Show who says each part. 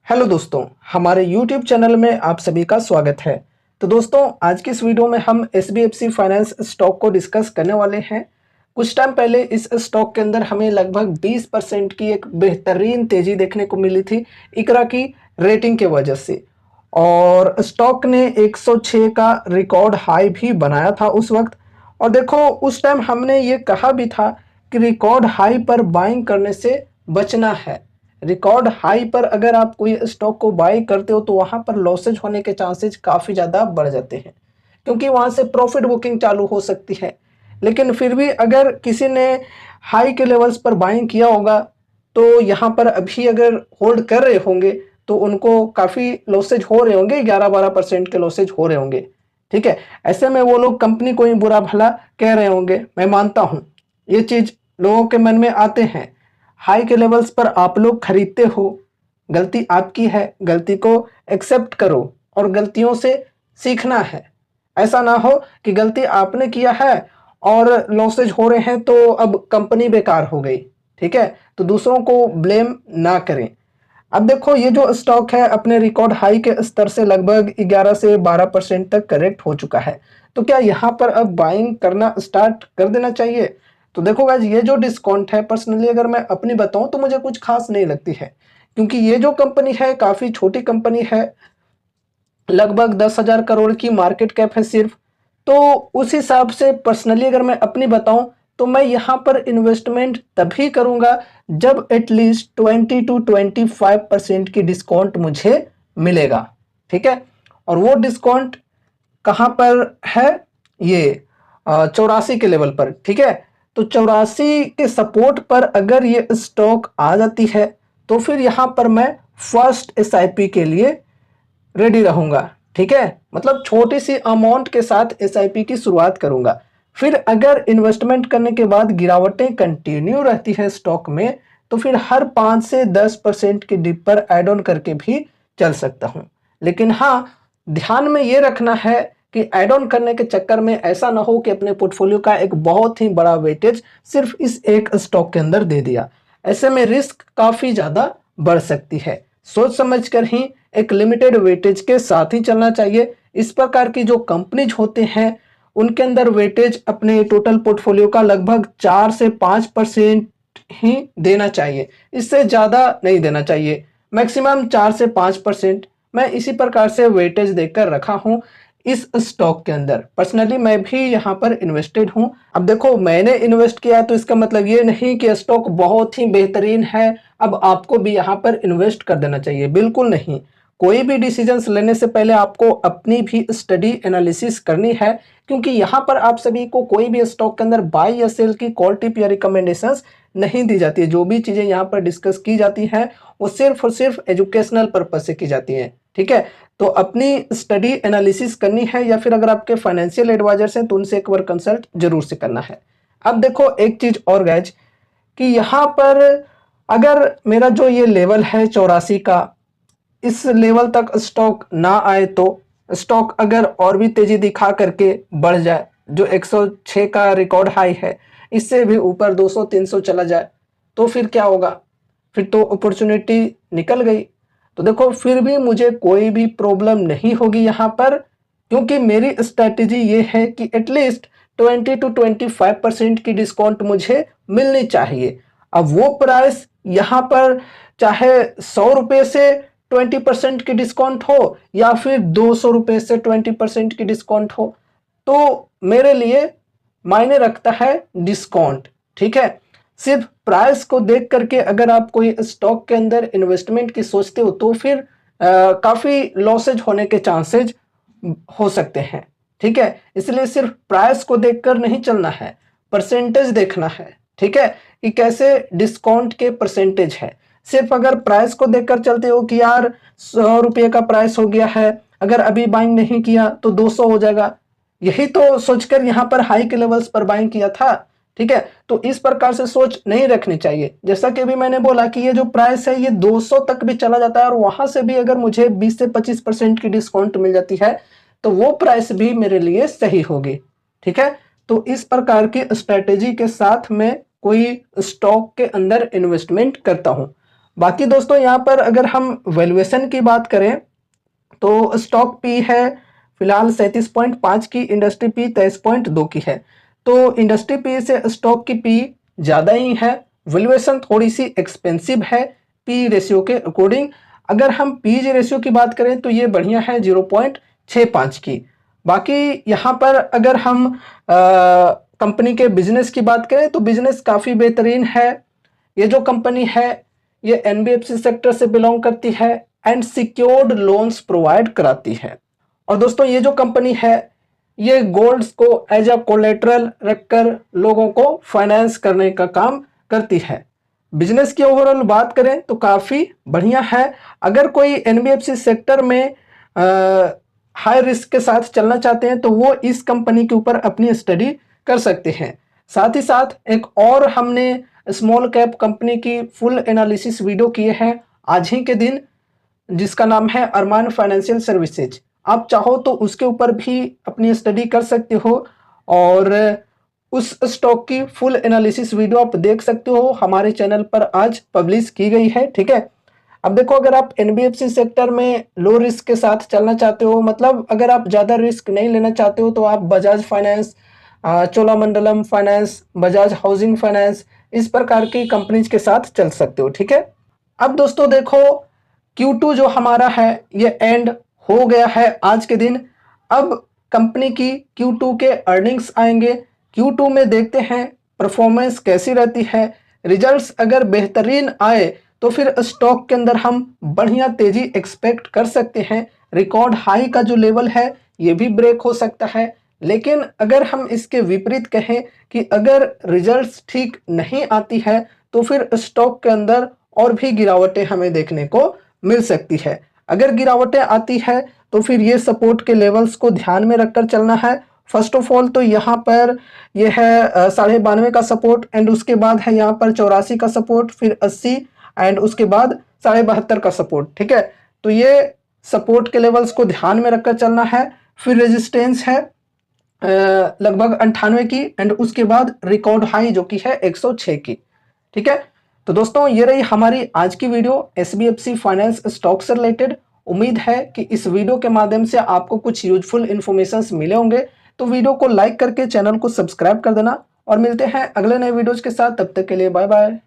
Speaker 1: Hello दोस्तों, हमारे YouTube channel में आप सभी का स्वागत है। तो दोस्तों, आज की इस वीडियो में हम SBFC फाइनेंस स्टॉक को डिस्कस करने वाले हैं। कुछ टाइम पहले इस स्टॉक के अंदर हमें लगभग 20% की एक बेहतरीन तेजी देखने को मिली थी इकरा की रेटिंग के वजह से, और स्टॉक ने 106 का रिकॉर्ड हाई भी बनाया था उस वक्त। और देखो, उस टाइम हमने ये कहा भी था कि रिकॉर्ड हाई पर बाइंग करने से बचना है। रिकॉर्ड हाई पर अगर आप कोई स्टॉक को बाई करते हो तो वहां पर लॉसेज होने के चांसेस काफ़ी ज़्यादा बढ़ जाते हैं, क्योंकि वहां से प्रॉफिट बुकिंग चालू हो सकती है। लेकिन फिर भी अगर किसी ने हाई के लेवल्स पर बाइंग किया होगा तो यहाँ पर अभी अगर होल्ड कर रहे होंगे तो उनको काफ़ी लॉसेज हो रहे होंगे, 11-12% के लॉसेज हो रहे होंगे। ठीक है, ऐसे में वो लोग कंपनी को ही बुरा भला कह रहे होंगे। मैं मानता हूँ ये चीज़ लोगों के मन में आते हैं। हाई के लेवल्स पर आप लोग खरीदते हो, गलती आपकी है, गलती को एक्सेप्ट करो और गलतियों से सीखना है। ऐसा ना हो कि गलती आपने किया है और लॉसेज हो रहे हैं तो अब कंपनी बेकार हो गई। ठीक है, तो दूसरों को ब्लेम ना करें। अब देखो, ये जो स्टॉक है अपने रिकॉर्ड हाई के स्तर से लगभग 11 से 12% तक करेक्ट हो चुका है। तो क्या यहाँ पर अब बाइंग करना स्टार्ट कर देना चाहिए? तो देखो गाइस, ये जो डिस्काउंट है, पर्सनली अगर मैं अपनी बताऊं तो मुझे कुछ खास नहीं लगती है, क्योंकि ये जो कंपनी है काफ़ी छोटी कंपनी है, लगभग 10,000 करोड़ की मार्केट कैप है सिर्फ। तो उस हिसाब से पर्सनली अगर मैं अपनी बताऊं तो मैं यहाँ पर इन्वेस्टमेंट तभी करूंगा जब एटलीस्ट 20 to 25% की डिस्काउंट मुझे मिलेगा। ठीक है, और वो डिस्काउंट कहाँ पर है? ये 84 के लेवल पर। ठीक है, तो 84 के सपोर्ट पर अगर ये स्टॉक आ जाती है तो फिर यहाँ पर मैं फर्स्ट SIP के लिए रेडी रहूंगा। ठीक है, मतलब छोटी सी अमाउंट के साथ SIP की शुरुआत करूंगा। फिर अगर इन्वेस्टमेंट करने के बाद गिरावटें कंटिन्यू रहती है स्टॉक में तो फिर हर 5 से 10% की डिप पर एड ऑन करके भी चल सकता हूं। लेकिन हाँ, ध्यान में ये रखना है कि एड ऑन करने के चक्कर में ऐसा ना हो कि अपने पोर्टफोलियो का एक बहुत ही बड़ा वेटेज सिर्फ इस एक स्टॉक के अंदर दे दिया। ऐसे में रिस्क काफी ज्यादा बढ़ सकती है। सोच समझकर ही एक लिमिटेड वेटेज के साथ ही चलना चाहिए। इस प्रकार की जो कंपनीज होते हैं उनके अंदर वेटेज अपने टोटल पोर्टफोलियो का लगभग 4 से 5% ही देना चाहिए, इससे ज़्यादा नहीं देना चाहिए। मैक्सिमम 4 से 5% मैं इसी प्रकार से वेटेज देकर रखा हूँ इस स्टॉक के अंदर। पर्सनली मैं भी यहाँ पर इन्वेस्टेड हूँ। अब देखो, मैंने इन्वेस्ट किया तो इसका मतलब ये नहीं कि स्टॉक बहुत ही बेहतरीन है, अब आपको भी यहाँ पर इन्वेस्ट कर देना चाहिए, बिल्कुल नहीं। कोई भी डिसीजंस लेने से पहले आपको अपनी भी स्टडी एनालिसिस करनी है, क्योंकि यहाँ पर आप सभी को कोई भी स्टॉक के अंदर बाय या सेल की कॉल टिप या रिकमेंडेशंस नहीं दी जाती है। जो भी चीज़ें यहाँ पर डिस्कस की जाती हैं वो सिर्फ और सिर्फ एजुकेशनल पर्पज से की जाती हैं। ठीक है, तो अपनी स्टडी एनालिसिस करनी है, या फिर अगर आपके फाइनेंशियल एडवाइजर्स हैं तो उनसे एक बार कंसल्ट जरूर से करना है। अब देखो, एक चीज़ और गाइज, कि यहाँ पर अगर मेरा जो ये लेवल है 84 का, इस लेवल तक स्टॉक ना आए तो स्टॉक अगर और भी तेजी दिखा करके बढ़ जाए, जो 106 का रिकॉर्ड हाई है इससे भी ऊपर 200-300 चला जाए तो फिर क्या होगा? फिर तो अपॉर्चुनिटी निकल गई। तो देखो, फिर भी मुझे कोई भी प्रॉब्लम नहीं होगी यहाँ पर, क्योंकि मेरी स्ट्रैटेजी ये है कि एटलीस्ट 20 to 25% की डिस्काउंट मुझे मिलनी चाहिए। अब वो प्राइस यहाँ पर चाहे 100 रुपये से 20% की डिस्काउंट हो या फिर 200 रुपये से 20% की डिस्काउंट हो, तो मेरे लिए मायने रखता है डिस्काउंट। ठीक है, सिर्फ प्राइस को देख करके अगर आप कोई स्टॉक के अंदर इन्वेस्टमेंट की सोचते हो तो फिर काफ़ी लॉसेज होने के चांसेज हो सकते हैं। ठीक है, इसलिए सिर्फ प्राइस को देखकर नहीं चलना है, परसेंटेज देखना है। ठीक है, कि कैसे डिस्काउंट के परसेंटेज है। सिर्फ अगर प्राइस को देखकर चलते हो कि यार 100 रुपये का प्राइस हो गया है, अगर अभी बाइंग नहीं किया तो 200 हो जाएगा, यही तो सोचकर यहाँ पर हाई के लेवल्स पर बाइंग किया था। ठीक है, तो इस प्रकार से सोच नहीं रखनी चाहिए। जैसा कि अभी मैंने बोला कि ये जो प्राइस है ये 200 तक भी चला जाता है और वहां से भी अगर मुझे 20 से 25% की डिस्काउंट मिल जाती है तो वो प्राइस भी मेरे लिए सही होगी। ठीक है, तो इस प्रकार की स्ट्रेटेजी के साथ मैं कोई स्टॉक के अंदर इन्वेस्टमेंट करता हूं। बाकी दोस्तों यहाँ पर अगर हम वैल्यूएशन की बात करें तो स्टॉक पी है फिलहाल 37.5 की, इंडस्ट्री पी 23.2 की है। तो इंडस्ट्री पी से स्टॉक की पी ज़्यादा ही है, वैल्यूएशन थोड़ी सी एक्सपेंसिव है पी रेशियो के अकॉर्डिंग। अगर हम पीजी रेशियो की बात करें तो ये बढ़िया है 0.65 की। बाकी यहाँ पर अगर हम कंपनी के बिजनेस की बात करें तो बिजनेस काफ़ी बेहतरीन है। ये जो कंपनी है ये एनबीएफसी सेक्टर से बिलोंग करती है एंड सिक्योर्ड लोन्स प्रोवाइड कराती है। और दोस्तों ये जो कंपनी है ये गोल्ड्स को एज अ कोलेटरल रखकर लोगों को फाइनेंस करने का काम करती है। बिजनेस की ओवरऑल बात करें तो काफ़ी बढ़िया है। अगर कोई एनबीएफसी सेक्टर में हाई रिस्क के साथ चलना चाहते हैं तो वो इस कंपनी के ऊपर अपनी स्टडी कर सकते हैं। साथ ही साथ एक और हमने स्मॉल कैप कंपनी की फुल एनालिसिस वीडियो किए हैं आज ही के दिन, जिसका नाम है अरमान फाइनेंशियल सर्विसेज। आप चाहो तो उसके ऊपर भी अपनी स्टडी कर सकते हो और उस स्टॉक की फुल एनालिसिस वीडियो आप देख सकते हो, हमारे चैनल पर आज पब्लिश की गई है। ठीक है, अब देखो अगर आप एनबीएफसी सेक्टर में लो रिस्क के साथ चलना चाहते हो, मतलब अगर आप ज़्यादा रिस्क नहीं लेना चाहते हो तो आप Bajaj finance, Cholamandalam finance, Bajaj housing finance, इस प्रकार की कंपनीज के साथ चल सकते हो। ठीक है, अब दोस्तों देखो Q2 जो हमारा है ये एंड हो गया है आज के दिन। अब कंपनी की Q2 के अर्निंग्स आएंगे। Q2 में देखते हैं परफॉर्मेंस कैसी रहती है। रिजल्ट्स अगर बेहतरीन आए तो फिर स्टॉक के अंदर हम बढ़िया तेजी एक्सपेक्ट कर सकते हैं। रिकॉर्ड हाई का जो लेवल है ये भी ब्रेक हो सकता है। लेकिन अगर हम इसके विपरीत कहें कि अगर रिजल्ट्स ठीक नहीं आती है तो फिर स्टॉक के अंदर और भी गिरावटें हमें देखने को मिल सकती है। अगर गिरावटें आती है तो फिर ये सपोर्ट के लेवल्स को ध्यान में रखकर चलना है। फर्स्ट ऑफ ऑल तो यहाँ पर ये है 92.5 का सपोर्ट एंड उसके बाद है यहाँ पर 84 का सपोर्ट, फिर 80 एंड उसके बाद 72.5 का सपोर्ट। ठीक है, तो ये सपोर्ट के लेवल्स को ध्यान में रखकर चलना है। फिर रेजिस्टेंस है लगभग 98 की एंड उसके बाद रिकॉर्ड हाई जो कि है 106 की। ठीक है, तो दोस्तों ये रही हमारी आज की वीडियो एसबीएफसी फाइनेंस स्टॉक से रिलेटेड। उम्मीद है कि इस वीडियो के माध्यम से आपको कुछ यूजफुल इन्फॉर्मेशन मिले होंगे। तो वीडियो को लाइक करके चैनल को सब्सक्राइब कर देना और मिलते हैं अगले नए वीडियोज के साथ। तब तक के लिए बाय बाय।